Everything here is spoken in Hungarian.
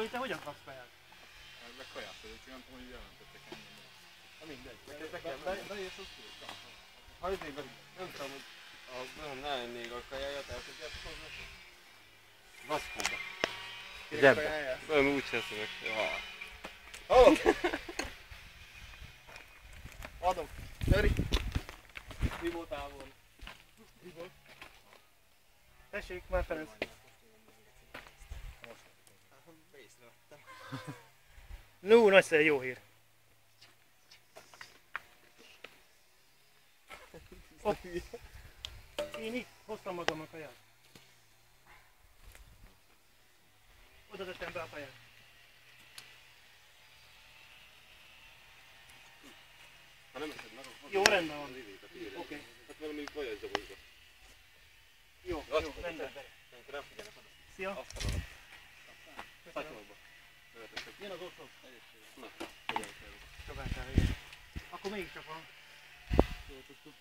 Zoli, te hogyan kapsz kaját? Meg kaját vagyok, nem tudom, hogy jelentettek engem. Na mindegy. Beérsz az kész. Ha izé, nem tudom, hogy ha ne ennék a kajáját, el tudjátok hozni? Vaszkóba. Zsebbe. Nem úgy hiszem, hogy... Hallom! Adom. Gyeri! Mi volt távol? Mi volt? Tessék, már Ferenc. No, nagyszerű, jó hír. Hopp. Én itt hoztam magam a kaját. Oda tettem be a kaját. Ha nem eszed meg, akkor... Jó, rendben van. Oké. Hát valami baj ez a Jó, rendben. Nem figyelnek oda. Szia. Azt hallom. Szatyorba. Jön az oszlop. Na, figyelj kell. Csabán kell, igen. Akkor mégiscsak van. Jó, tudtuk.